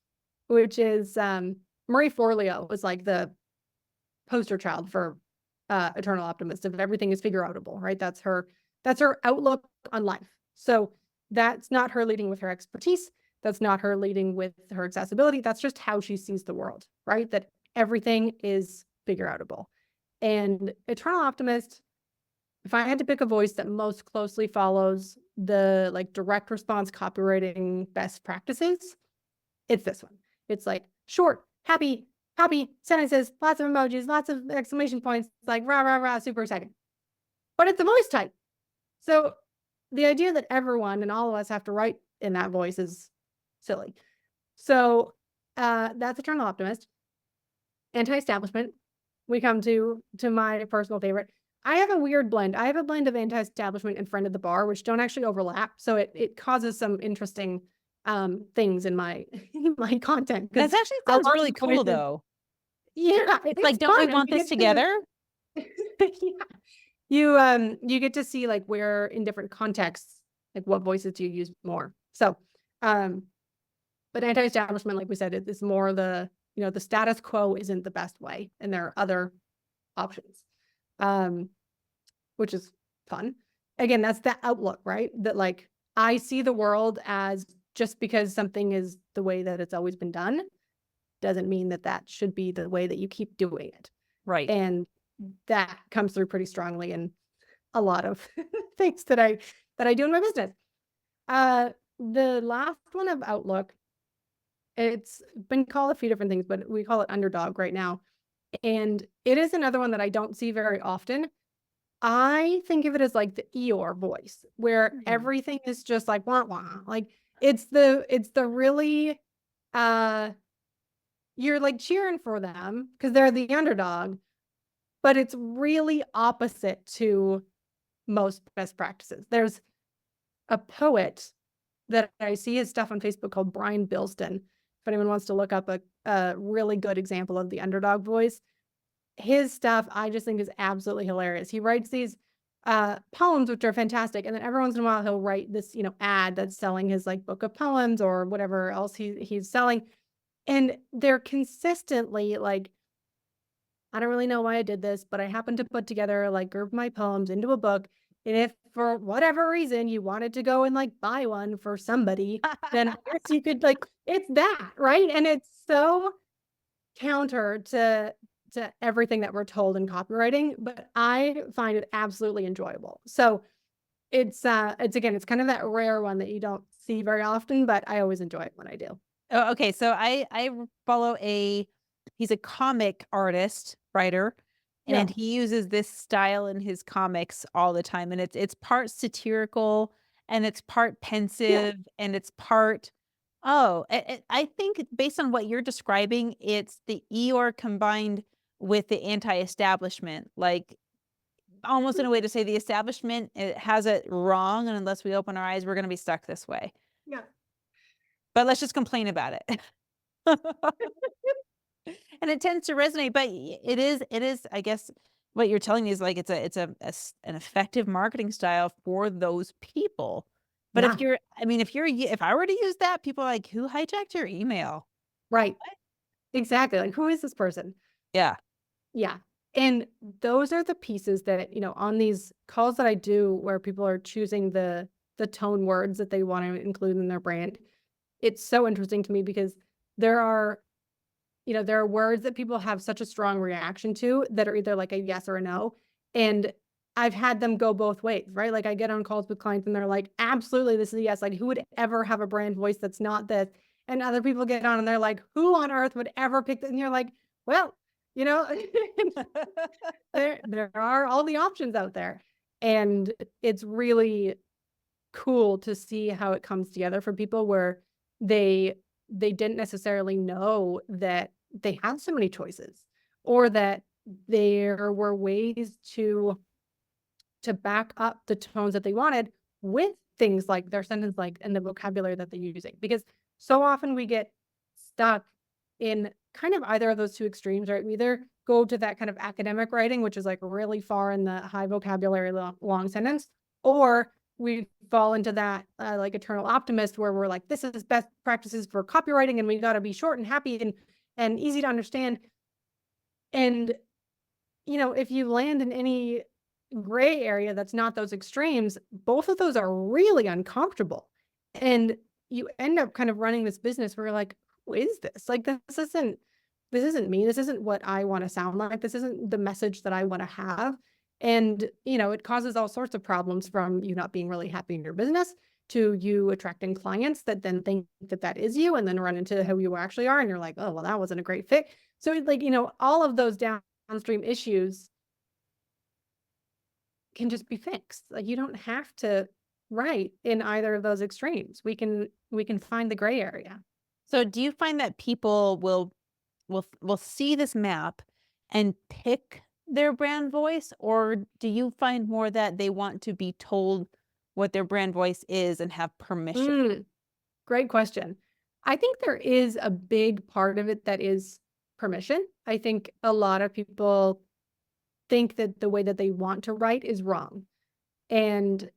which is Marie Forleo was like the poster child for eternal optimist. If everything is figure outable, right? That's her outlook on life. So that's not her leading with her expertise. That's not her leading with her accessibility. That's just how she sees the world, right? That everything is figure outable. And eternal optimist, if I had to pick a voice that most closely follows the like direct response copywriting best practices, it's this one. It's like short, happy sentences, lots of emojis, lots of exclamation points, like rah, rah, rah, super exciting. But it's a voice type. So the idea that everyone and all of us have to write in that voice is silly. So that's Eternal Optimist. Anti-establishment, we come to my personal favorite. I have a weird blend. I have a blend of anti-establishment and friend of the bar, which don't actually overlap. So it causes some interesting things in my in my content because That actually a sounds lot really of cool, voices, though. yeah, It's it's like, don't we fun and want you this get to together? yeah. You get to see like where in different contexts, like what voices do you use more. So um but anti-establishment, like we said, is more the status quo isn't the best way, and there are other options, um, which is fun. Again, that's the outlook, right? That like I see the world as just because something is the way that it's always been done doesn't mean that that should be the way that you keep doing it. Right. And that comes through pretty strongly in a lot of things that I do in my business. Uh, the last one of outlook, it's been called a few different things, but we call it underdog right now. And it is another one that I don't see very often. I think of it as like the Eeyore voice, where Mhm. everything is just like wah wah. Like it's the really uh you're like cheering for them because they're the underdog, but it's really opposite to most best practices. There's a poet that I see his stuff on Facebook called Brian Bilston. If anyone wants to look up a really good example of the underdog voice, his stuff I just think is absolutely hilarious. He writes these poems which are fantastic, and then every once in a while he'll write this ad that's selling his like book of poems or whatever else he's selling, and they're consistently like, I don't really know why I did this, but I happened to put together like group my poems into a book. And if for whatever reason you wanted to go and like buy one for somebody, then I guess you could like it's that, right? And it's so counter to everything that we're told in copywriting, but I find it absolutely enjoyable. So it's again, it's kind of that rare one that you don't see very often, but I always enjoy it when I do. Oh, okay, so I follow he's a comic artist, writer, Yeah. and he uses this style in his comics all the time, and it's part satirical, and it's part Yeah. pensive, and it's part oh, I think based on what you're describing, it's the Eeyore combined with the anti-establishment, like, almost in a way to say the establishment, it has it wrong, and unless we open our eyes, we're gonna be stuck this way. Yeah. But let's just complain about it. And it tends to resonate, but it is, I guess, what you're telling me is, like, it's an effective marketing style for those people. But if Yeah. you're I mean, if I were to use that, people are like, "Who hijacked your email?" Right. Exactly. Like, who is this person? Yeah. Yeah. And those are the pieces that, on these calls that I do where people are choosing the tone words that they want to include in their brand. It's so interesting to me because there are, there are words that people have such a strong reaction to that are either like a yes or a no. And I've had them go both ways, right? Like I get on calls with clients and they're like, absolutely, this is a yes. Like, who would ever have a brand voice that's not this? And other people get on and they're like, who on earth would ever pick this? And you're like, well, you know, there are all the options out there. And it's really cool to see how it comes together for people where they they didn't necessarily know that they had so many choices or that there were ways to back up the tones that they wanted with things like their sentence like and the vocabulary that they're using. Because so often we get stuck in kind of either of those two extremes, right? We either go to that kind of academic writing, which is like really far in the high vocabulary long sentence, or we fall into that like eternal optimist where we're like, this is best practices for copywriting and we got to be short and happy and easy to understand. And if you land in any gray area that's not those extremes, both of those are really uncomfortable. And you end up kind of running this business where you're like, who is this? Like this isn't me. This isn't what I want to sound like. This isn't the message that I want to have. And, it causes all sorts of problems from you not being really happy in your business to you attracting clients that then think that that is you and then run into who you actually are. And you're like, oh, well, that wasn't a great fit. So like, all of those downstream issues can just be fixed. Like you don't have to write in either of those extremes. We can find the gray area. So do you find that people will see this map and pick their brand voice, or do you find more that they want to be told what their brand voice is and have permission? Mm, great question. I think there is a big part of it that is permission. I think a lot of people think that the way that they want to write is wrong. And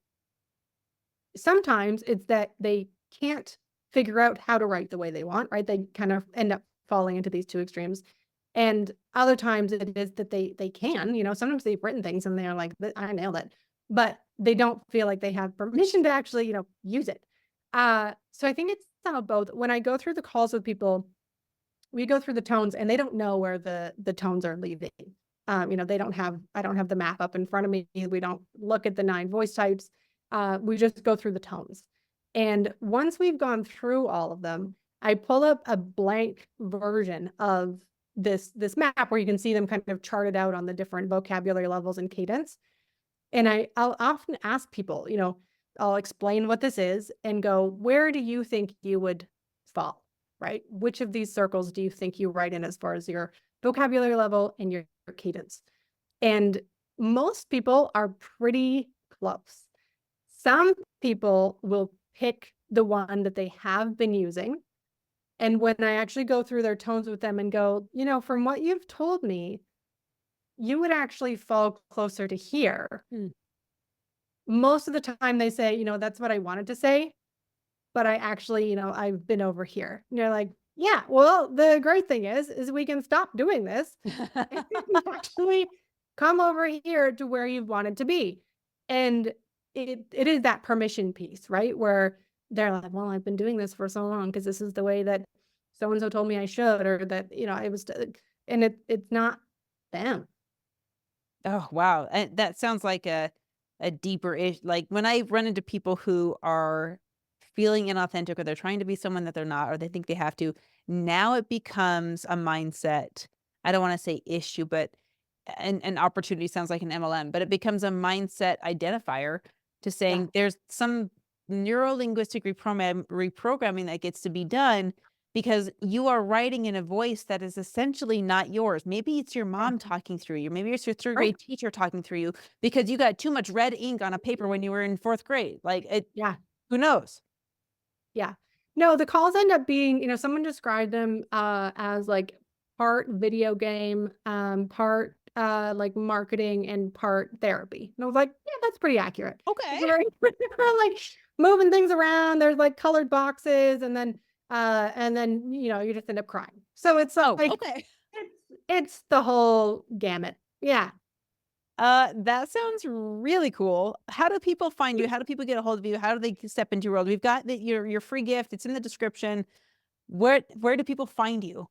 sometimes it's that they can't figure out how to write the way they want, right? They kind of end up falling into these two extremes. And other times it is that they can, sometimes they've written things and they're like, I nailed it, but they don't feel like they have permission to actually, use it. So I think it's some of both. When I go through the calls with people, we go through the tones and they don't know where the tones are leading. I don't have the map up in front of me. We don't look at the 9 voice types. We just go through the tones. And once we've gone through all of them, I pull up a blank version of this map where you can see them kind of charted out on the different vocabulary levels and cadence. And I'll often ask people, I'll explain what this is and go, where do you think you would fall, right? Which of these circles do you think you write in as far as your vocabulary level and your cadence? And most people are pretty close. Some people will pick the one that they have been using. And when I actually go through their tones with them and go, from what you've told me, you would actually fall closer to here. Mm. Most of the time they say, that's what I wanted to say, but I actually, I've been over here. And you're like, yeah, well, the great thing is we can stop doing this and actually come over here to where you've wanted to be. And it is that permission piece, right? Where they're like, well, I've been doing this for so long because this is the way that so and so told me I should, or that, I was, and it's not them. Oh, wow. And that sounds like a deeper ish. Like when I run into people who are feeling inauthentic or they're trying to be someone that they're not or they think they have to, now it becomes a mindset. I don't want to say issue, but an opportunity sounds like an MLM, but it becomes a mindset identifier to Yeah. saying there's some neuro-linguistic reprogramming that gets to be done because you are writing in a voice that is essentially not yours. Maybe it's your Yeah. mom talking through you. Maybe it's your third Right. grade teacher talking through you because you got too much red ink on a paper when you were in fourth grade. Like it, Yeah. who knows? Yeah. No, the calls end up being, someone described them as like part video game, part like marketing and part therapy. And I was like, yeah, that's pretty accurate. Okay. It's very we're like moving things around. There's like colored boxes and then you just end up crying. So it's Oh, like okay. it's the whole gamut. Yeah. That sounds really cool. How do people find you? How do people get a hold of you? How do they step into your world? We've got your free gift. It's in the description. Where do people find you?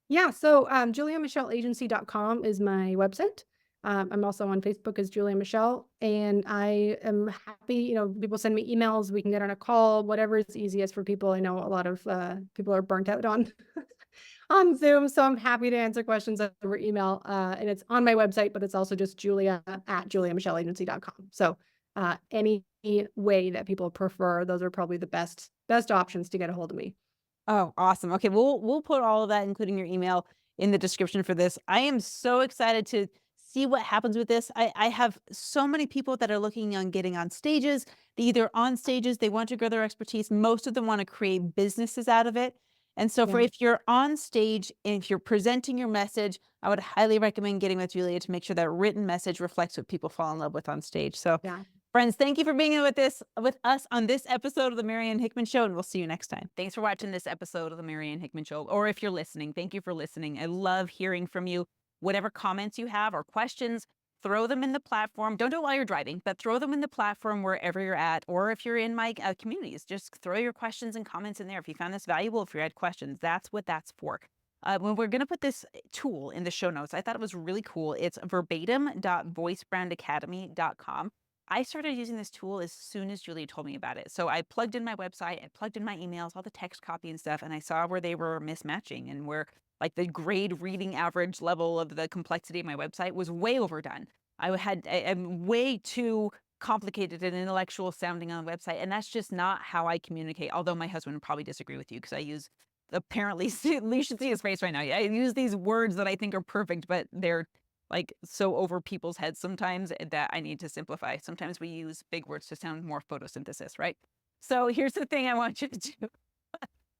Yeah, so, juliamichelleagency.com is my website. I'm also on Facebook as Julia Michelle, and I am happy, people send me emails, we can get on a call, whatever is easiest for people. I know a lot of, people are burnt out on on Zoom, so I'm happy to answer questions over email, and it's on my website, but it's also just julia@juliamichelleagency.com. So, any way that people prefer, those are probably the best options to get a hold of me. Oh, awesome. Okay, we'll put all of that, including your email, in the description for this. I am so excited to see what happens with this. I have so many people that are looking on getting on stages. They either on stages, they want to grow their expertise. Most of them want to create businesses out of it. And so for Yeah. if you're on stage and if you're presenting your message, I would highly recommend getting with Julia to make sure that written message reflects what people fall in love with on stage. So Yeah. friends, thank you for being with us on this episode of the Marianne Hickman Show, and we'll see you next time. Thanks for watching this episode of the Marianne Hickman Show, or if you're listening, thank you for listening. I love hearing from you. Whatever comments you have or questions, throw them in the platform. Don't do it while you're driving, but throw them in the platform wherever you're at, or if you're in my communities, just throw your questions and comments in there. If you found this valuable, if you had questions, that's what that's for. When we're going to put this tool in the show notes, I thought it was really cool. It's verbatim.voicebrandacademy.com. I started using this tool as soon as Julia told me about it. So I plugged in my website, I plugged in my emails, all the text copy and stuff, and I saw where they were mismatching and where like the grade reading average level of the complexity of my website was way overdone. I'm way too complicated and intellectual sounding on the website, and that's just not how I communicate. Although my husband would probably disagree with you because I use apparently you should see his face right now. I use these words that I think are perfect, but they're like so over people's heads sometimes that I need to simplify. Sometimes we use big words to sound more photosynthesis, right? So here's the thing I want you to do.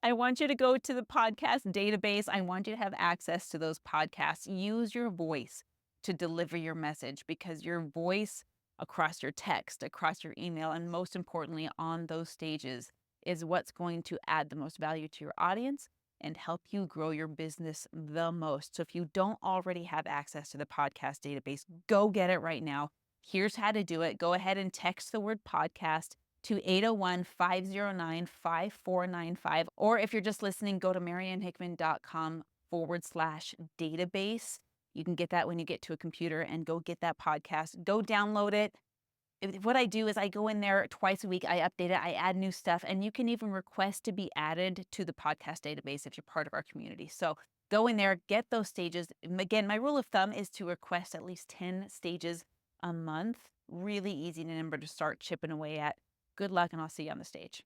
I want you to go to the podcast database. I want you to have access to those podcasts. Use your voice to deliver your message because your voice across your text, across your email, and most importantly, on those stages is what's going to add the most value to your audience and help you grow your business the most. So if you don't already have access to the podcast database, go get it right now. Here's how to do it. Go ahead and text the word podcast to 801-509-5495. Or if you're just listening, go to mariannehickman.com/database. You can get that when you get to a computer and go get that podcast. Go download it. What I do is I go in there twice a week, I update it, I add new stuff, and you can even request to be added to the podcast database if you're part of our community. So go in there, get those stages. Again, my rule of thumb is to request at least 10 stages a month. Really easy number to start chipping away at. Good luck, and I'll see you on the stage.